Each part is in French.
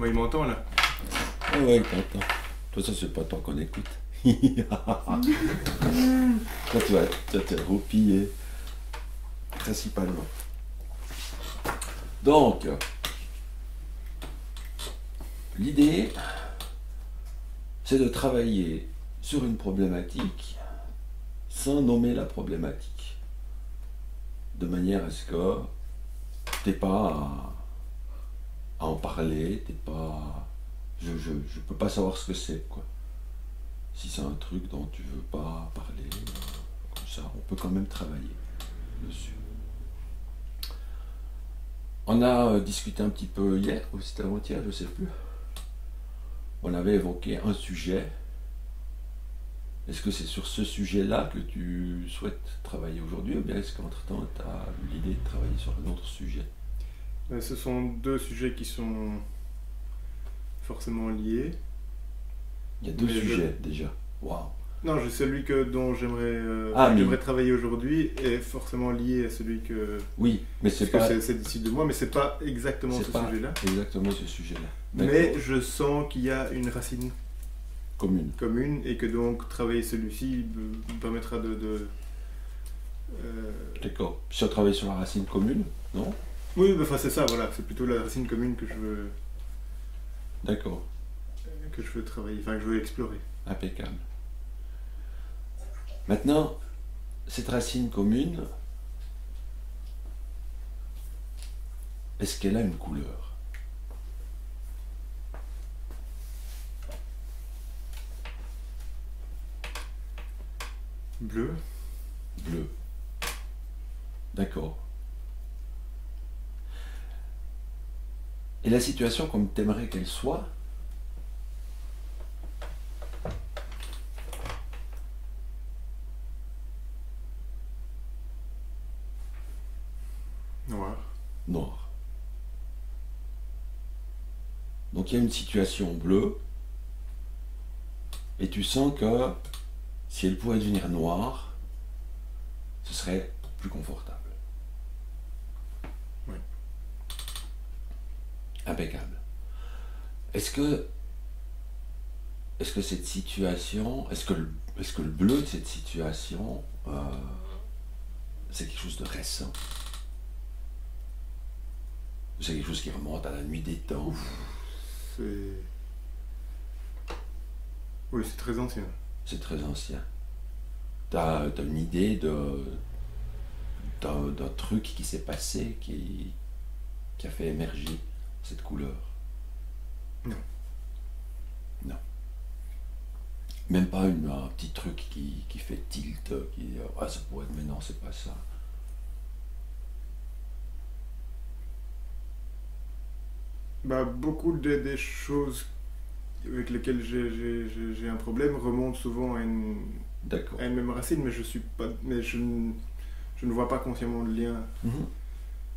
Moi, il m'entend là. Ah ouais, t'entends. Toi, ça, c'est pas tant qu'on écoute. Toi, tu vas te roupiller, principalement. Donc, l'idée, c'est de travailler sur une problématique sans nommer la problématique. De manière à ce que t'aies pas à en parler, t'es pas... Je peux pas savoir ce que c'est, quoi. Si c'est un truc dont tu veux pas parler, comme ça, on peut quand même travailler dessus. On a discuté un petit peu hier, ou c'était avant-hier, je sais plus. On avait évoqué un sujet. Est-ce que c'est sur ce sujet-là que tu souhaites travailler aujourd'hui, ou bien est-ce qu'entre-temps, tu as eu l'idée de travailler sur un autre sujet? Ce sont deux sujets qui sont forcément liés. Il y a deux Mais sujets déjà. Waouh! Non, j'ai celui dont Ah, mais... j'aimerais travailler aujourd'hui est forcément lié à celui que... Oui, mais c'est Parce pas... que c'est d'ici 2 mois, mais c'est pas exactement C'est ce pas sujet-là. exactement ce sujet-là. Mais D'accord. je sens qu'il y a une racine Commune. commune et que donc travailler celui-ci me permettra D'accord. Si on travaille sur la racine commune, non? Oui, enfin c'est ça, voilà. C'est plutôt la racine commune D'accord. que je veux travailler, enfin que je veux explorer. Impeccable. Maintenant, cette racine commune, est-ce qu'elle a une couleur? Bleu. Bleu. D'accord. Et la situation comme t'aimerais qu'elle soit, Noir. noire. Donc il y a une situation bleue, et tu sens que si elle pourrait devenir noire, ce serait plus confortable. Oui. Impeccable. Est-ce que cette situation, est-ce que le bleu de cette situation, c'est quelque chose de récent? Ou c'est quelque chose qui remonte à la nuit des temps? C'est... Oui, c'est très ancien. C'est très ancien. T'as une idée d'un truc qui s'est passé, qui a fait émerger cette couleur? Non. Non. Même pas un petit truc qui fait tilt, qui ah, ça pourrait être, mais non, c'est pas ça. Bah, beaucoup des choses avec lesquelles j'ai un problème remontent souvent D'accord. à une même racine, mais je suis pas, mais je ne vois pas consciemment le lien Mhm.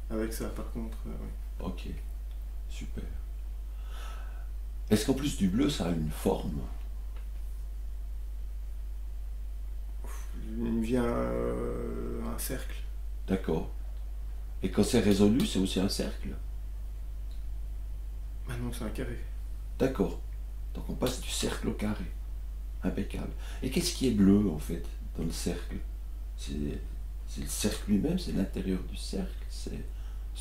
avec ça. Par contre, oui. Ok, super. Est-ce qu'en plus du bleu, ça a une forme? Il me vient un cercle. D'accord. Et quand c'est résolu, c'est aussi un cercle? Ah non, c'est un carré. D'accord. Donc on passe du cercle au carré. Impeccable. Et qu'est-ce qui est bleu, en fait, dans le cercle? C'est le cercle lui-même, c'est l'intérieur du cercle, c'est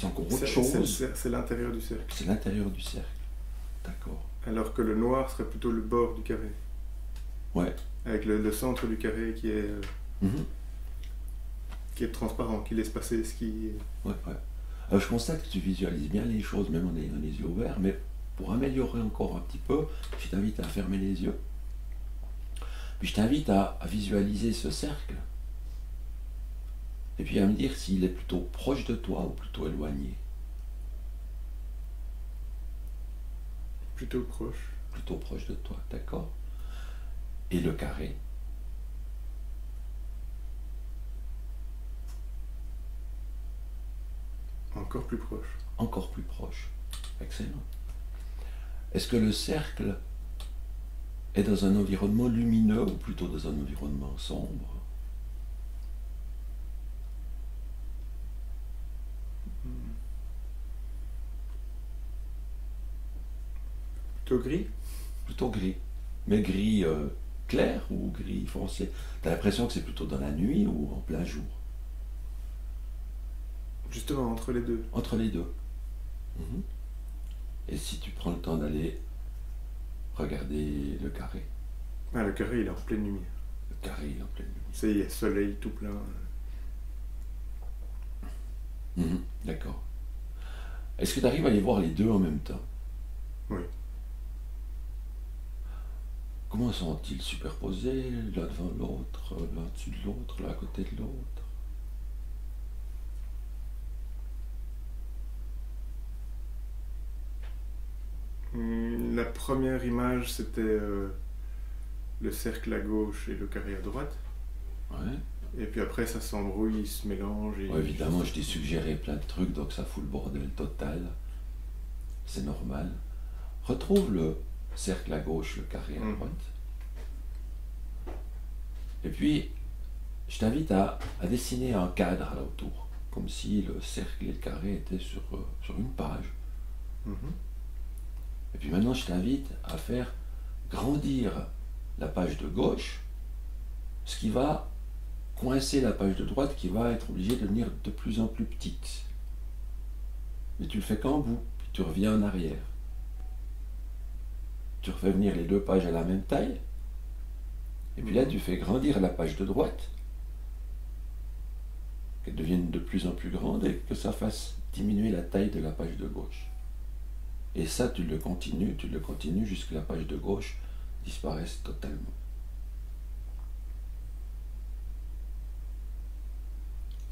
encore autre chose. C'est l'intérieur du cercle. C'est l'intérieur du cercle. D'accord. Alors que le noir serait plutôt le bord du carré. Ouais. Avec le centre du carré Mhm. qui est transparent, qui laisse passer ce qui... Ouais, ouais. Alors, je constate que tu visualises bien les choses, même en ayant les yeux ouverts, mais pour améliorer encore un petit peu, je t'invite à fermer les yeux. Puis je t'invite à visualiser ce cercle. Et puis à me dire s'il est plutôt proche de toi ou plutôt éloigné. Plutôt proche. Plutôt proche de toi, d'accord? Et le carré? Encore plus proche. Encore plus proche. Excellent. Est-ce que le cercle est dans un environnement lumineux ou plutôt dans un environnement sombre? Plutôt gris? Plutôt gris. Mais gris clair ou gris foncé? T'as l'impression que c'est plutôt dans la nuit ou en plein jour? Justement, entre les deux. Entre les deux. Mhm. Et si tu prends le temps d'aller regarder le carré? Ah, le carré, il est en pleine lumière. Le carré il est en pleine lumière. C'est, il y a soleil tout plein. Mhm. D'accord. Est-ce que tu arrives à les voir les deux en même temps? Oui. Comment sont-ils superposés, l'un devant l'autre, l'un dessus de l'autre, l'un à côté de l'autre? La première image, c'était le cercle à gauche et le carré à droite. Ouais. Et puis après, ça s'embrouille, ils se mélangent. Et Ouais, évidemment, je t'ai suggéré plein de trucs, donc ça fout le bordel total. C'est normal. Retrouve le cercle à gauche, le carré à droite. Et puis, je t'invite à dessiner un cadre à l'autour, comme si le cercle et le carré étaient sur une page. Mhm. Et puis maintenant, je t'invite à faire grandir la page de gauche, ce qui va coincer la page de droite qui va être obligée de devenir de plus en plus petite. Mais tu le fais qu'en bout, puis tu reviens en arrière. Tu refais venir les deux pages à la même taille, et puis là tu fais grandir la page de droite, qu'elle devienne de plus en plus grande et que ça fasse diminuer la taille de la page de gauche. Et ça tu le continues jusqu'à ce que la page de gauche disparaisse totalement.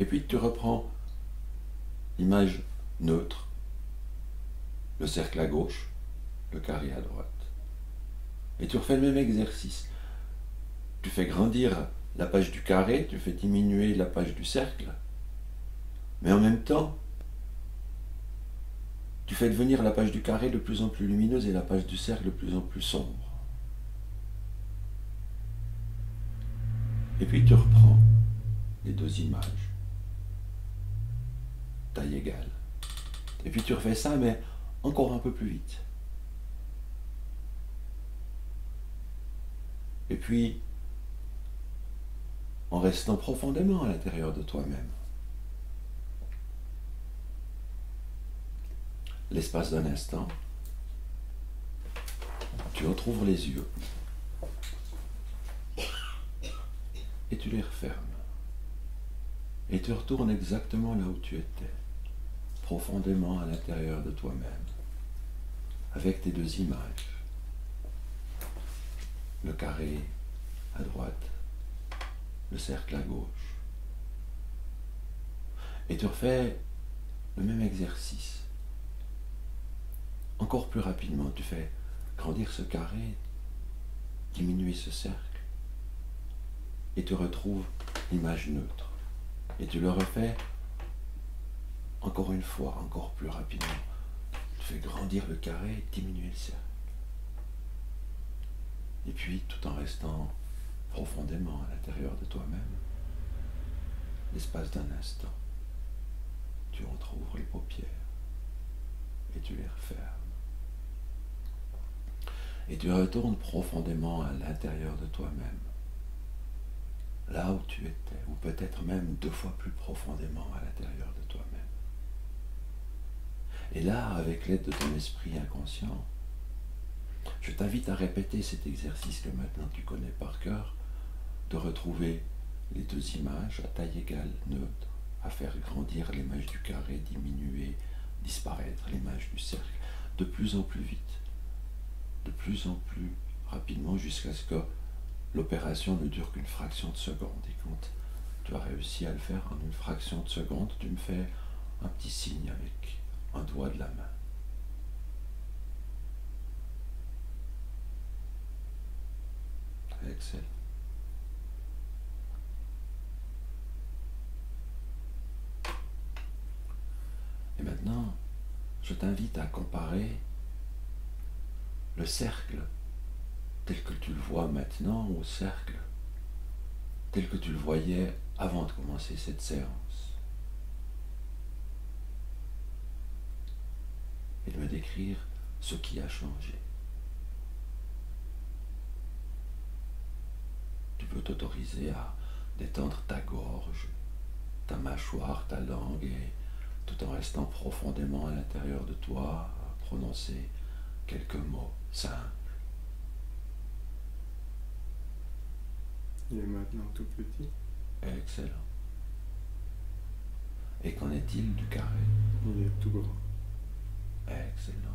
Et puis tu reprends l'image neutre, le cercle à gauche, le carré à droite. Et tu refais le même exercice. Tu fais grandir la page du carré, tu fais diminuer la page du cercle, mais en même temps, tu fais devenir la page du carré de plus en plus lumineuse et la page du cercle de plus en plus sombre. Et puis tu reprends les deux images, taille égale. Et puis tu refais ça, mais encore un peu plus vite. Et puis, en restant profondément à l'intérieur de toi-même, l'espace d'un instant, tu entrouvres les yeux et tu les refermes. Et tu retournes exactement là où tu étais, profondément à l'intérieur de toi-même, avec tes deux images. Le carré à droite, le cercle à gauche. Et tu refais le même exercice. Encore plus rapidement, tu fais grandir ce carré, diminuer ce cercle, et tu retrouves l'image neutre. Et tu le refais encore une fois, encore plus rapidement. Tu fais grandir le carré, diminuer le cercle. Et puis, tout en restant profondément à l'intérieur de toi-même, l'espace d'un instant, tu entrouvres les paupières et tu les refermes. Et tu retournes profondément à l'intérieur de toi-même, là où tu étais, ou peut-être même 2 fois plus profondément à l'intérieur de toi-même. Et là, avec l'aide de ton esprit inconscient, je t'invite à répéter cet exercice que maintenant tu connais par cœur, de retrouver les deux images à taille égale, neutre, à faire grandir l'image du carré, diminuer, disparaître l'image du cercle, de plus en plus vite, de plus en plus rapidement, jusqu'à ce que l'opération ne dure qu'une fraction de seconde. Et quand tu as réussi à le faire en une fraction de seconde, tu me fais un petit signe avec un doigt de la main. Excellent. Et maintenant, je t'invite à comparer le cercle tel que tu le vois maintenant au cercle tel que tu le voyais avant de commencer cette séance. Et de me décrire ce qui a changé. peux t'autoriser à détendre ta gorge, ta mâchoire, ta langue, et tout en restant profondément à l'intérieur de toi, à prononcer quelques mots simples. Il est maintenant tout petit. Excellent. Et qu'en est-il du carré? Il est tout grand. Excellent.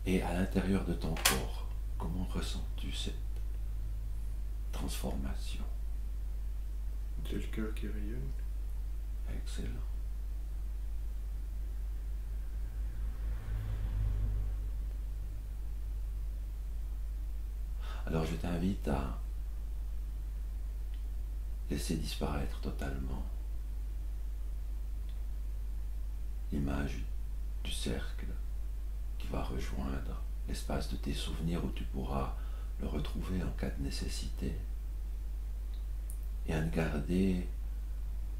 Et à l'intérieur de ton corps, comment ressens-tu cette transformation? J'ai le cœur qui rayonne. Excellent. Alors je t'invite à laisser disparaître totalement l'image du cercle qui va rejoindre l'espace de tes souvenirs où tu pourras le retrouver en cas de nécessité, et à ne garder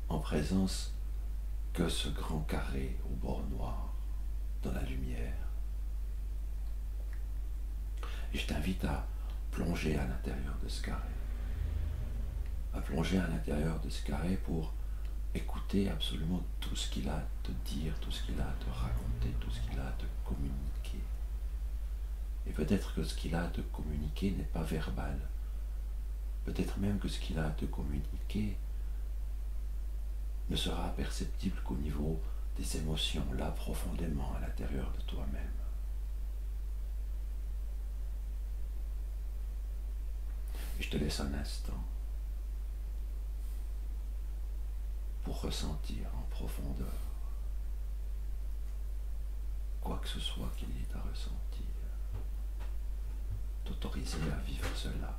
en présence que ce grand carré au bord noir dans la lumière. Et je t'invite à plonger à l'intérieur de ce carré, à plonger à l'intérieur de ce carré pour écouter absolument tout ce qu'il a à te dire, tout ce qu'il a à te raconter, tout ce qu'il a à te communiquer. Et peut-être que ce qu'il a à te communiquer n'est pas verbal. Peut-être même que ce qu'il a à te communiquer ne sera perceptible qu'au niveau des émotions, là profondément à l'intérieur de toi-même. Et je te laisse un instant pour ressentir en profondeur quoi que ce soit qu'il y ait à ressentir. T'autoriser à vivre cela.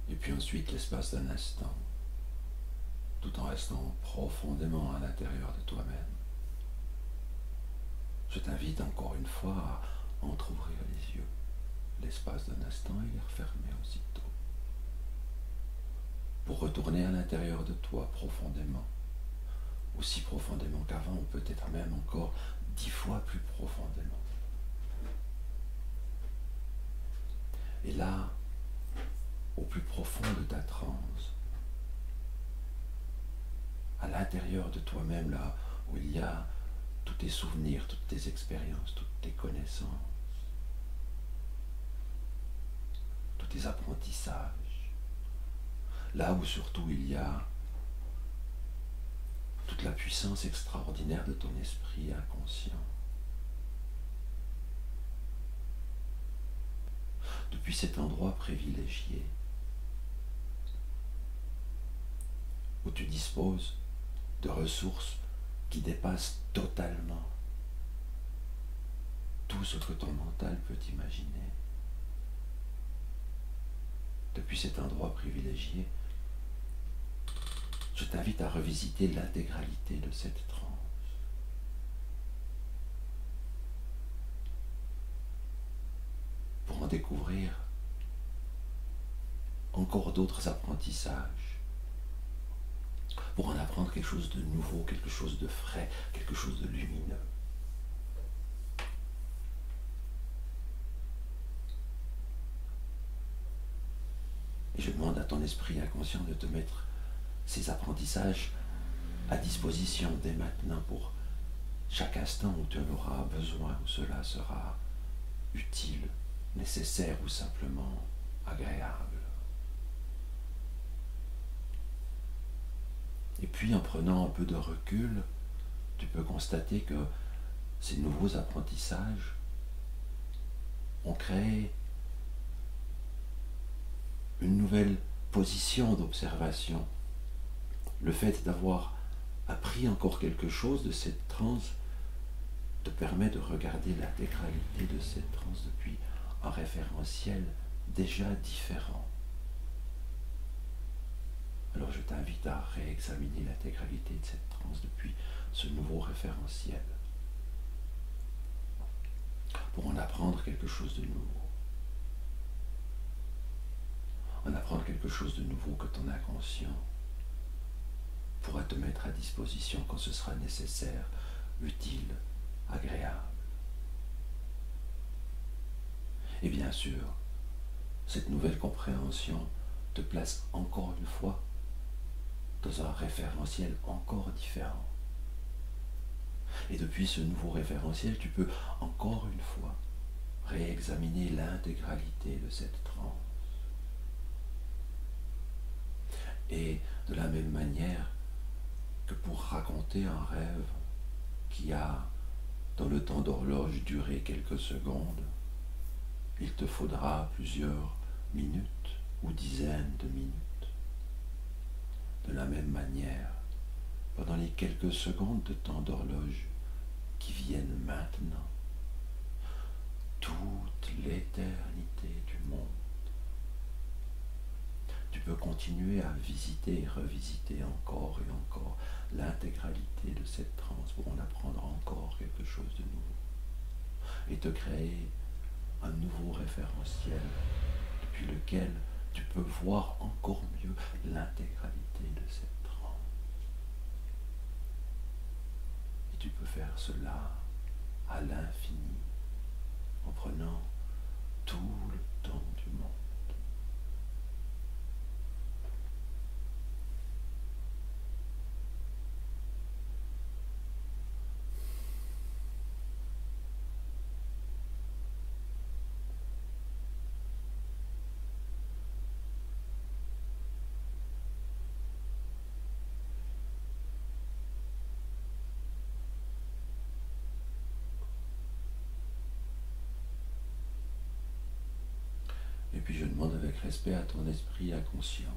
Et puis ensuite, l'espace d'un instant, tout en restant profondément à l'intérieur de toi-même, je t'invite encore une fois à entrouvrir les yeux, l'espace d'un instant, et les refermer aussitôt, pour retourner à l'intérieur de toi profondément, aussi profondément qu'avant, ou peut-être même encore 10 fois plus profondément. Et là, au plus profond de ta transe, à l'intérieur de toi-même, là où il y a tous tes souvenirs, toutes tes expériences, toutes tes connaissances, tous tes apprentissages, là où surtout il y a toute la puissance extraordinaire de ton esprit inconscient. Depuis cet endroit privilégié, où tu disposes de ressources qui dépassent totalement tout ce que ton mental peut imaginer. Depuis cet endroit privilégié, je t'invite à revisiter l'intégralité de cette transe. Pour en découvrir encore d'autres apprentissages, pour en apprendre quelque chose de nouveau, quelque chose de frais, quelque chose de lumineux. Et je demande à ton esprit inconscient de te mettre ces apprentissages à disposition dès maintenant pour chaque instant où tu en auras besoin, où cela sera utile, nécessaire ou simplement agréable. Et puis en prenant un peu de recul, tu peux constater que ces nouveaux apprentissages ont créé une nouvelle position d'observation. Le fait d'avoir appris encore quelque chose de cette transe te permet de regarder l'intégralité de cette transe depuis un référentiel déjà différent. Alors je t'invite à réexaminer l'intégralité de cette transe depuis ce nouveau référentiel. pour en apprendre quelque chose de nouveau. En apprendre quelque chose de nouveau que ton inconscient pourra te mettre à disposition quand ce sera nécessaire, utile, agréable. Et bien sûr, cette nouvelle compréhension te place encore une fois dans un référentiel encore différent. Et depuis ce nouveau référentiel, tu peux encore une fois réexaminer l'intégralité de cette transe. Et de la même manière que pour raconter un rêve qui a, dans le temps d'horloge, duré quelques secondes, il te faudra plusieurs minutes ou dizaines de minutes. De la même manière, pendant les quelques secondes de temps d'horloge qui viennent maintenant, toute l'éternité du monde, tu peux continuer à visiter et revisiter encore et encore l'intégralité de cette transe pour en apprendre encore quelque chose de nouveau et te créer un nouveau référentiel depuis lequel tu peux voir encore mieux l'intégralité de cette transe. Et tu peux faire cela à l'infini en prenant tout le temps du monde. Et puis je demande avec respect à ton esprit inconscient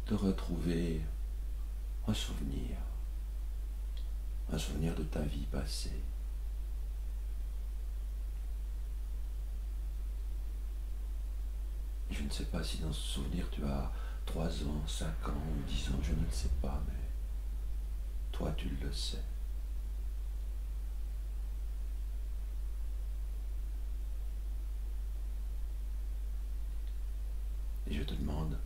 de retrouver un souvenir de ta vie passée. Et je ne sais pas si dans ce souvenir tu as 3 ans, 5 ans ou 10 ans, je ne le sais pas, mais toi tu le sais. Et je te demande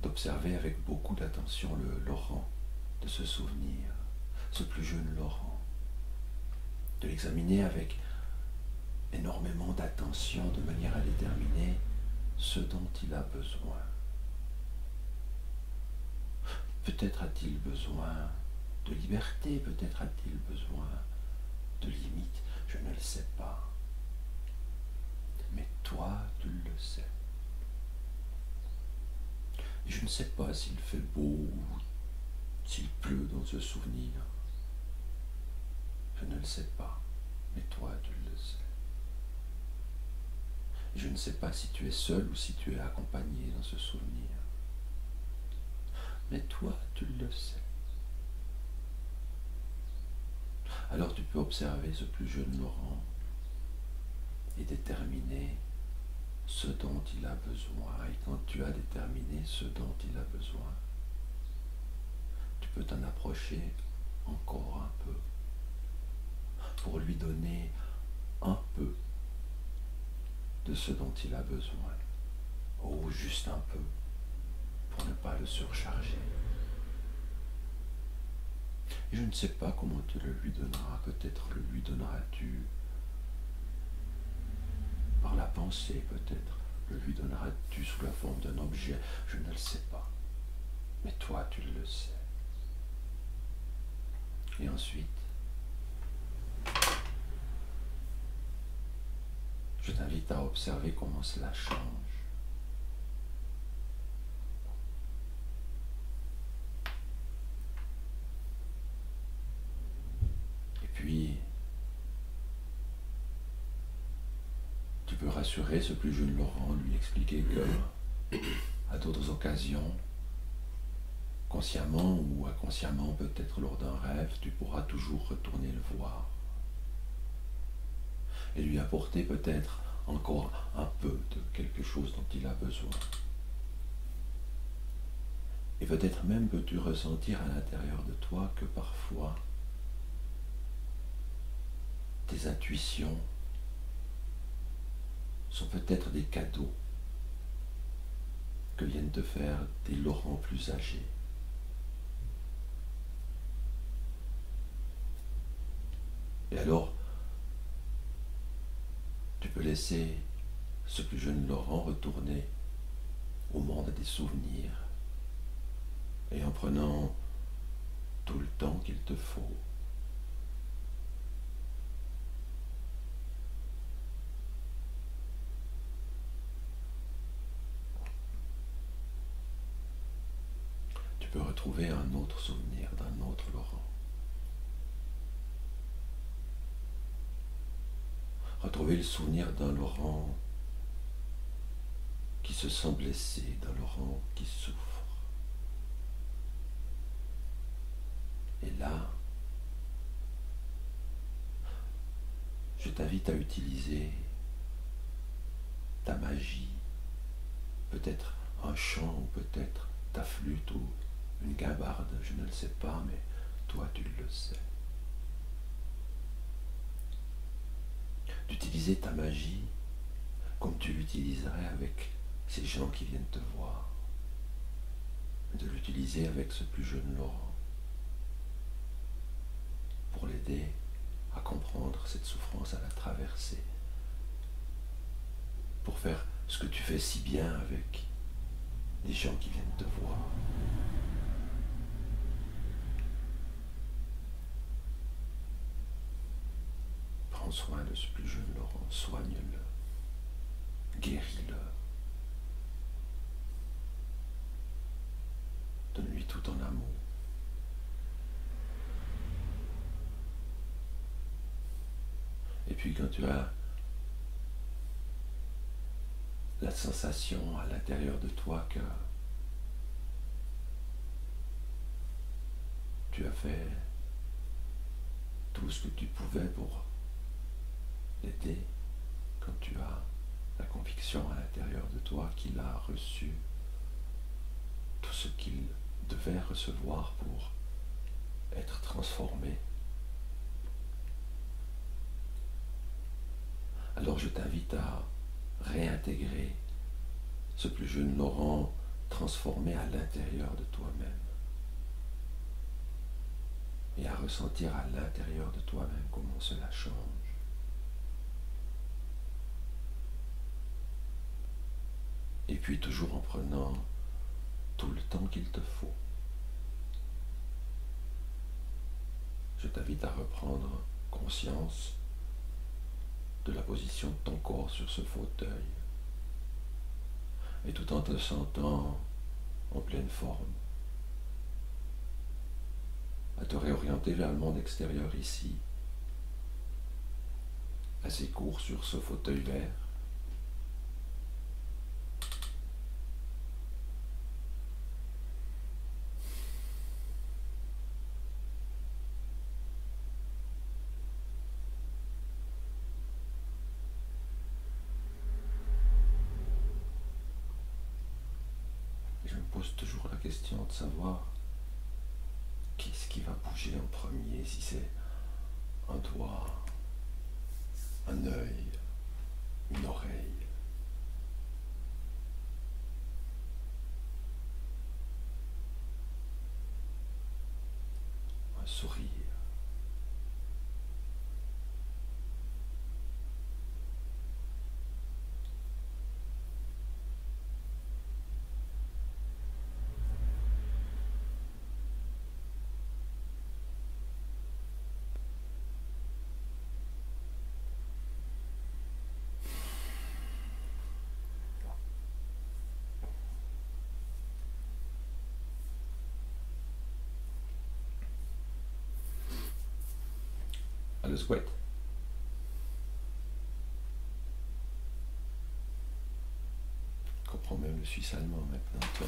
d'observer avec beaucoup d'attention le Laurent de ce souvenir, ce plus jeune Laurent, de l'examiner avec énormément d'attention de manière à déterminer ce dont il a besoin. Peut-être a-t-il besoin de liberté, peut-être a-t-il besoin de limites, je ne le sais pas. Mais toi, tu le sais. Et je ne sais pas s'il fait beau ou s'il pleut dans ce souvenir. Je ne le sais pas, mais toi, tu le sais. Et je ne sais pas si tu es seul ou si tu es accompagné dans ce souvenir. Mais toi, tu le sais. Alors tu peux observer ce plus jeune Laurent et déterminer ce dont il a besoin. Et quand tu as déterminé ce dont il a besoin, tu peux t'en approcher encore un peu pour lui donner un peu de ce dont il a besoin. Oh, juste un peu, pour ne pas le surcharger. Et je ne sais pas comment tu le lui donneras. Peut-être le lui donneras-tu par la pensée, peut-être le lui donneras-tu sous la forme d'un objet. Je ne le sais pas. Mais toi, tu le sais. Et ensuite, je t'invite à observer comment cela change. Et puis, tu peux rassurer ce plus jeune Laurent, lui expliquer que, à d'autres occasions, consciemment ou inconsciemment, peut-être lors d'un rêve, tu pourras toujours retourner le voir. Et lui apporter peut-être encore un peu de quelque chose dont il a besoin. Et peut-être même peux-tu ressentir à l'intérieur de toi que parfois tes intuitions sont peut-être des cadeaux que viennent te faire des Laurents plus âgés. Et alors, tu peux laisser ce plus jeune Laurent retourner au monde des souvenirs et en prenant tout le temps qu'il te faut. Tu peux retrouver un autre souvenir d'un autre Laurent. Retrouver le souvenir d'un Laurent qui se sent blessé, d'un Laurent qui souffre. Et là, je t'invite à utiliser ta magie, peut-être un chant ou peut-être ta flûte ou une guimbarde, je ne le sais pas, mais toi tu le sais. D'utiliser ta magie comme tu l'utiliserais avec ces gens qui viennent te voir. De l'utiliser avec ce plus jeune Laurent pour l'aider à comprendre cette souffrance, à la traverser. Pour faire ce que tu fais si bien avec les gens qui viennent te voir. Prends soin de ce plus jeune Laurent, soigne-le, guéris-le. Donne-lui tout ton amour. Et puis quand tu as la sensation à l'intérieur de toi que tu as fait tout ce que tu pouvais pour l'aider, quand tu as la conviction à l'intérieur de toi qu'il a reçu tout ce qu'il devait recevoir pour être transformé, alors je t'invite à réintégrer ce plus jeune Laurent transformé à l'intérieur de toi-même et à ressentir à l'intérieur de toi-même comment cela change. Et puis toujours en prenant tout le temps qu'il te faut. Je t'invite à reprendre conscience de la position de ton corps sur ce fauteuil. Et tout en te sentant en pleine forme, à te réorienter vers le monde extérieur ici, assez court sur ce fauteuil vert. Et je me pose toujours la question de savoir qu'est-ce qui va bouger en premier, si c'est un doigt, un œil, une oreille. Un sourire. Alles gut. Je comprends même le suisse allemand maintenant.